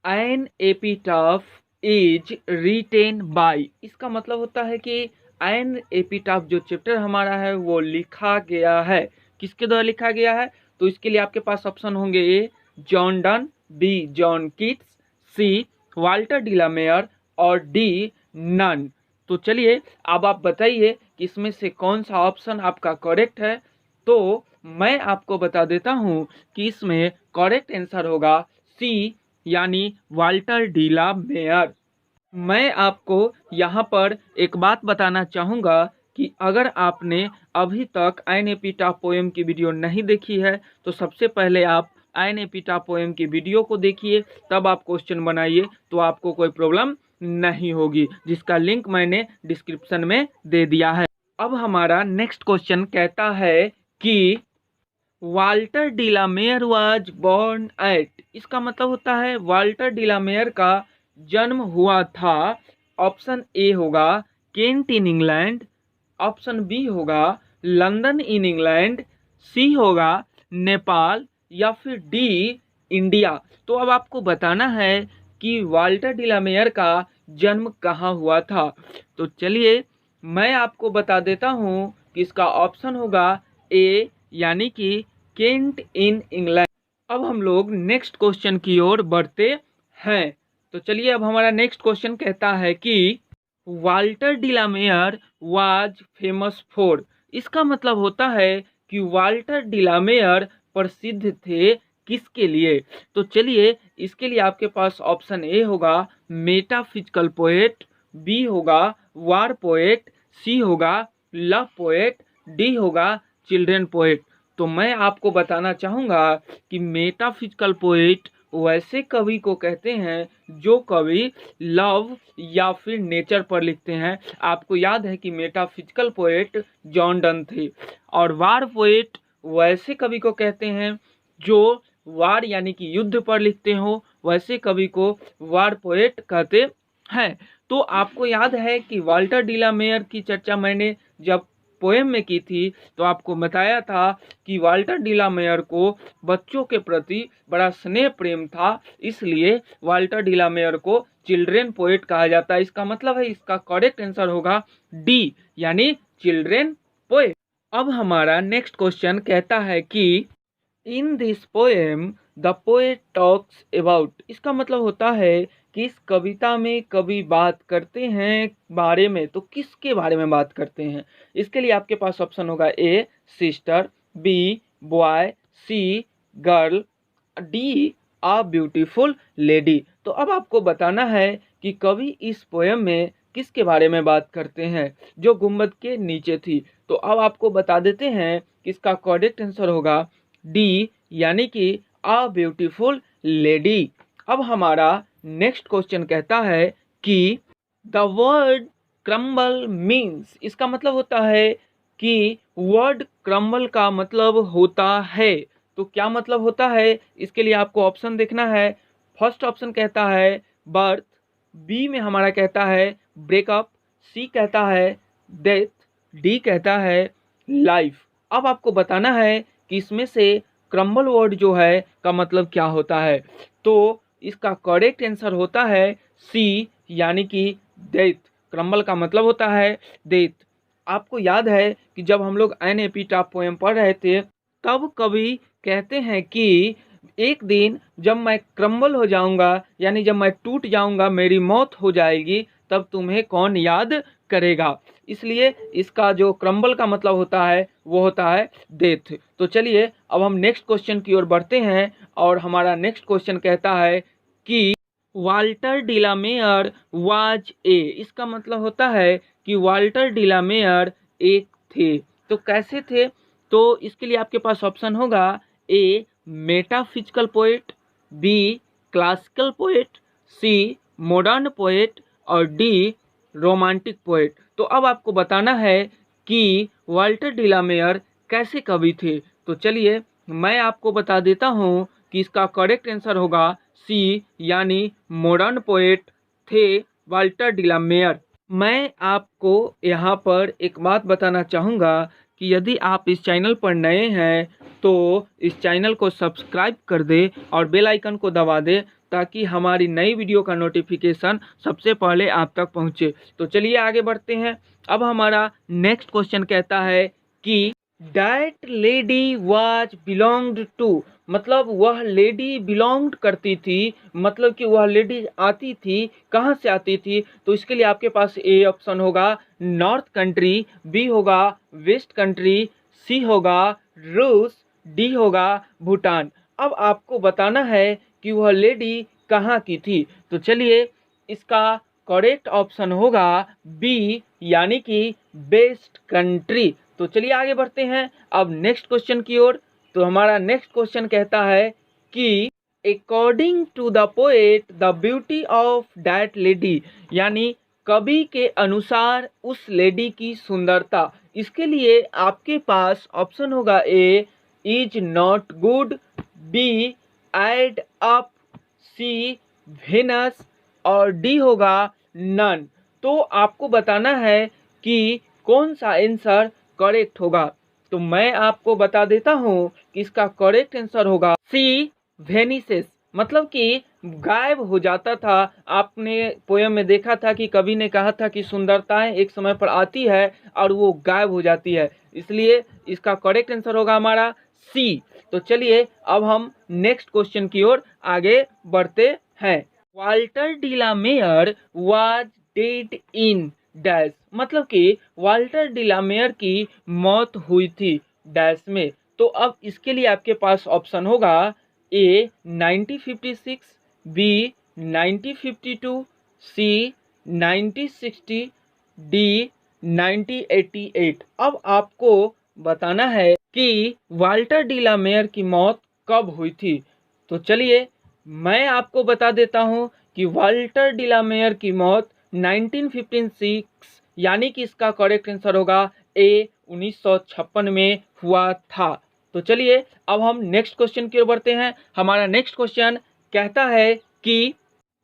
N epitaph is written by, इसका मतलब होता है कि एन एपिटाफ जो चैप्टर हमारा है वो लिखा गया है, किसके द्वारा लिखा गया है? तो इसके लिए आपके पास ऑप्शन होंगे A John Donne, B John Keats, C Walter de la Mare और डी नन। तो चलिए अब आप बताइए कि इसमें से कौन सा ऑप्शन आपका करेक्ट है। तो मैं आपको बता देता हूं कि इसमें करेक्ट आंसर होगा सी, यानी वाल्टर डीला मेयर। मैं आपको यहाँ पर एक बात बताना चाहूँगा कि अगर आपने अभी तक एन एपिटाफ पोएम की वीडियो नहीं देखी है तो सबसे पहले आप एन एपिटाफ पोएम की वीडियो को देखिए, तब आप क्वेश्चन बनाइए तो आपको कोई प्रॉब्लम नहीं होगी, जिसका लिंक मैंने डिस्क्रिप्शन में दे दिया है। अब हमारा नेक्स्ट क्वेश्चन कहता है कि वाल्टर डिलामेयर वाज बोर्न एट, इसका मतलब होता है वाल्टर डिलामेयर का जन्म हुआ था। ऑप्शन ए होगा Kent in England, option B होगा लंदन इन इंग्लैंड, सी होगा नेपाल या फिर डी इंडिया। तो अब आपको बताना है कि वाल्टर डिलामेयर का जन्म कहाँ हुआ था। तो चलिए मैं आपको बता देता हूँ कि इसका ऑप्शन होगा ए, यानी कि केंट इन इंग्लैंड। अब हम लोग नेक्स्ट क्वेश्चन की ओर बढ़ते हैं। तो चलिए अब हमारा नेक्स्ट क्वेश्चन कहता है कि वाल्टर डिलामेयर वाज फेमस फॉर, इसका मतलब होता है कि वाल्टर डिलामेयर प्रसिद्ध थे किसके लिए। तो चलिए इसके लिए आपके पास ऑप्शन ए होगा मेटाफिजिकल पोएट, बी होगा वार पोएट, सी होगा लव पोएट, डी होगा चिल्ड्रन पोएट। तो मैं आपको बताना चाहूँगा कि मेटाफिजिकल पोएट वैसे कवि को कहते हैं जो कवि लव या फिर नेचर पर लिखते हैं। आपको याद है कि मेटाफिजिकल पोएट जॉन डन थे, और वार पोएट वैसे कवि को कहते हैं जो वार यानी कि युद्ध पर लिखते हो, वैसे कवि को वार पोएट कहते हैं। तो आपको याद है कि वाल्टर डिलामेयर की चर्चा मैंने जब पोएम में की थी तो आपको बताया था कि वाल्टर डिलामेयर को बच्चों के प्रति बड़ा स्नेह प्रेम था, इसलिए वाल्टर डिलामेयर को चिल्ड्रेन पोएट कहा जाता है। इसका मतलब है इसका करेक्ट आंसर होगा डी, यानी चिल्ड्रेन पोएट। अब हमारा नेक्स्ट क्वेश्चन कहता है कि in this poem the poet talks about, इसका मतलब होता है कि इस कविता में कवि बात करते हैं बारे में, तो किसके बारे में बात करते हैं? इसके लिए आपके पास ऑप्शन होगा A sister, B boy, C girl, D a beautiful lady. तो अब आपको बताना है कि कवि इस पोएम में किसके बारे में बात करते हैं, जो गुंबद के नीचे थी। तो अब आपको बता देते हैं कि इसका करेक्ट आंसर होगा डी, यानी कि अ ब्यूटीफुल लेडी। अब हमारा नेक्स्ट क्वेश्चन कहता है कि द वर्ड क्रम्बल मीन्स, इसका मतलब होता है कि वर्ड क्रम्बल का मतलब होता है। तो क्या मतलब होता है, इसके लिए आपको ऑप्शन देखना है। फर्स्ट ऑप्शन कहता है बर्थ, बी में हमारा कहता है ब्रेकअप, सी कहता है डेथ, डी कहता है लाइफ। अब आपको बताना है कि इसमें से क्रम्बल वर्ड जो है का मतलब क्या होता है। तो इसका करेक्ट आंसर होता है सी, यानी कि डेथ। क्रम्बल का मतलब होता है डेथ। आपको याद है कि जब हम लोग एन एपिटाफ पोएम पढ़ रहे थे तब कवि कहते हैं कि एक दिन जब मैं क्रम्बल हो जाऊंगा, यानी जब मैं टूट जाऊंगा, मेरी मौत हो जाएगी, तब तुम्हें कौन याद करेगा। इसलिए इसका जो क्रम्बल का मतलब होता है वो होता है डेथ। तो चलिए अब हम नेक्स्ट क्वेश्चन की ओर बढ़ते हैं, और हमारा नेक्स्ट क्वेश्चन कहता है कि वाल्टर डिलामेयर वाज ए, इसका मतलब होता है कि वाल्टर डिलामेयर एक थे। तो कैसे थे? तो इसके लिए आपके पास ऑप्शन होगा A metaphysical poet, B classical poet, C modern poet और डी रोमांटिक पोएट। तो अब आपको बताना है कि वाल्टर डिलामेयर कैसे कवि थे। तो चलिए मैं आपको बता देता हूँ कि इसका करेक्ट आंसर होगा सी, यानी मॉडर्न पोएट थे वाल्टर डिलामेयर। मैं आपको यहाँ पर एक बात बताना चाहूँगा कि यदि आप इस चैनल पर नए हैं तो इस चैनल को सब्सक्राइब कर दे और बेल आइकन को दबा दे, ताकि हमारी नई वीडियो का नोटिफिकेशन सबसे पहले आप तक पहुंचे। तो चलिए आगे बढ़ते हैं। अब हमारा नेक्स्ट क्वेश्चन कहता है कि that lady was belonged to, मतलब वह लेडी बिलोंग्ड करती थी, मतलब कि वह लेडी आती थी, कहाँ से आती थी? तो इसके लिए आपके पास ए ऑप्शन होगा नॉर्थ कंट्री, बी होगा वेस्ट कंट्री, सी होगा रूस, डी होगा भूटान। अब आपको बताना है कि वह लेडी कहाँ की थी। तो चलिए इसका करेक्ट ऑप्शन होगा बी, यानी कि बेस्ट कंट्री। तो चलिए आगे बढ़ते हैं अब नेक्स्ट क्वेश्चन की ओर। तो हमारा नेक्स्ट क्वेश्चन कहता है कि according to the poet the beauty of that lady, यानी कवि के अनुसार उस लेडी की सुंदरता। इसके लिए आपके पास ऑप्शन होगा A is not good, B add up, C Venus और डी होगा नन। तो आपको बताना है कि कौन सा आंसर करेक्ट होगा। तो मैं आपको बता देता हूँ कि इसका करेक्ट आंसर होगा सी वेनिसेस, मतलब कि गायब हो जाता था। आपने पोयम में देखा था कि कवि ने कहा था कि सुंदरताएं एक समय पर आती है और वो गायब हो जाती है, इसलिए इसका करेक्ट आंसर होगा हमारा सी। तो चलिए अब हम नेक्स्ट क्वेश्चन की ओर आगे बढ़ते हैं। Walter de la Mare was dead in dash, मतलब कि वाल्टर डी ला मेयर की मौत हुई थी डैश में। तो अब इसके लिए आपके पास ऑप्शन होगा ए 1956, बी 1952, सी 1960, डी 1988। अब आपको बताना है कि वाल्टर डी ला मेयर की मौत कब हुई थी। तो चलिए मैं आपको बता देता हूँ कि वाल्टर डी ला मेयर की मौत 1956, यानी कि इसका करेक्ट आंसर होगा ए 1956 में हुआ था। तो चलिए अब हम नेक्स्ट क्वेश्चन की ओर बढ़ते हैं। हमारा नेक्स्ट क्वेश्चन कहता है कि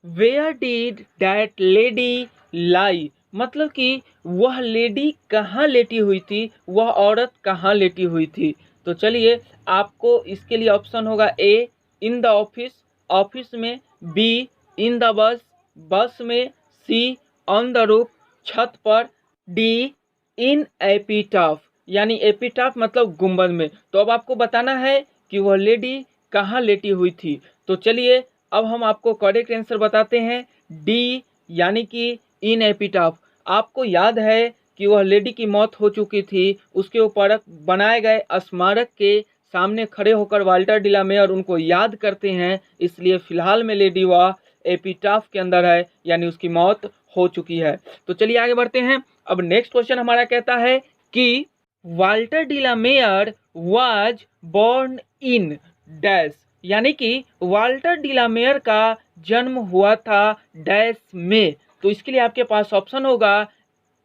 वेयर डिड दैट लेडी लाई, मतलब कि वह लेडी कहाँ लेटी हुई थी, वह औरत कहाँ लेटी हुई थी। तो चलिए आपको इसके लिए ऑप्शन होगा ए इन द ऑफिस, ऑफिस में, बी इन द बस, बस में, सी ऑन द रूफ, छत पर, डी इन एपिटाफ, यानी एपिटाफ मतलब गुंबद में। तो अब आपको बताना है कि वह लेडी कहाँ लेटी हुई थी। तो चलिए अब हम आपको करेक्ट आंसर बताते हैं डी, यानी कि इन एपिटाफ। आपको याद है कि वह लेडी की मौत हो चुकी थी, उसके ऊपर बनाए गए स्मारक के सामने खड़े होकर वाल्टर डी ला मेयर उनको याद करते हैं, इसलिए फिलहाल में लेडी वह एपिटाफ के अंदर है, यानी उसकी मौत हो चुकी है। तो चलिए आगे बढ़ते हैं। अब नेक्स्ट क्वेश्चन हमारा कहता है कि Walter de la Mare was born in dash, यानी कि वाल्टर डी ला मेयर का जन्म हुआ था डैश में। तो इसके लिए आपके पास ऑप्शन होगा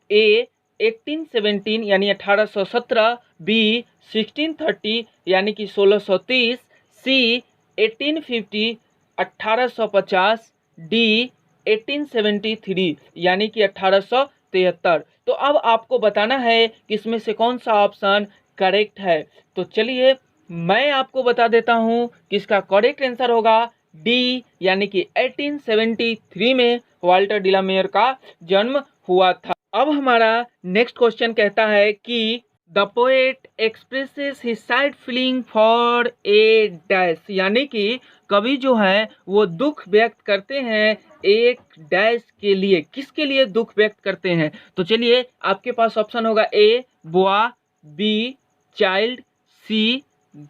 ए 1817 यानी 1817, बी 1630 यानी कि 1630, सी 1850 1850, डी 1873 यानी कि 1873। तो अब आपको बताना है कि इसमें से कौन सा ऑप्शन करेक्ट है। तो चलिए मैं आपको बता देता हूं कि इसका करेक्ट आंसर होगा डी, यानी कि 1873 में वाल्टर डी ला मेयर का जन्म हुआ था। अब हमारा नेक्स्ट क्वेश्चन कहता है कि the poet expresses his sad feeling for a dash, यानी कि कवि जो है वो दुख व्यक्त करते हैं एक डैश के लिए। किसके लिए दुख व्यक्त करते हैं? तो चलिए आपके पास ऑप्शन होगा A boy, B child, C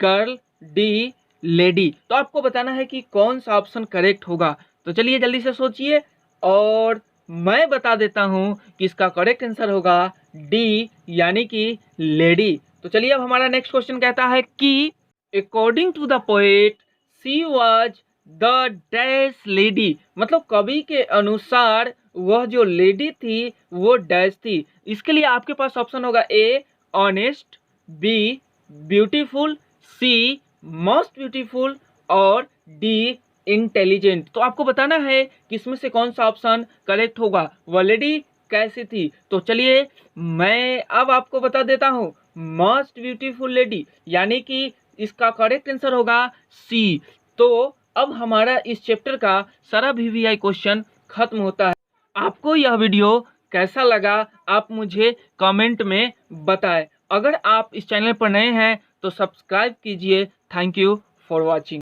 girl, D lady. तो आपको बताना है कि कौन सा ऑप्शन करेक्ट होगा। तो चलिए जल्दी से सोचिए और मैं बता देता हूं कि इसका करेक्ट आंसर होगा डी, यानी कि लेडी। तो चलिए अब हमारा नेक्स्ट क्वेश्चन कहता है कि according to the poet she was the dash lady, मतलब कवि के अनुसार वह जो लेडी थी वो डैश थी। इसके लिए आपके पास ऑप्शन होगा A honest, B beautiful, C most beautiful और डी इंटेलिजेंट। तो आपको बताना है कि इसमें से कौन सा ऑप्शन करेक्ट होगा, वह लेडी कैसी थी। तो चलिए मैं अब आपको बता देता हूँ मोस्ट ब्यूटीफुल लेडी, यानी कि इसका करेक्ट आंसर होगा सी। तो अब हमारा इस चैप्टर का सारा VVI क्वेश्चन खत्म होता है। आपको यह वीडियो कैसा लगा आप मुझे कमेंट में बताएं। अगर आप इस चैनल पर नए हैं तो सब्सक्राइब कीजिए। Thank you for watching.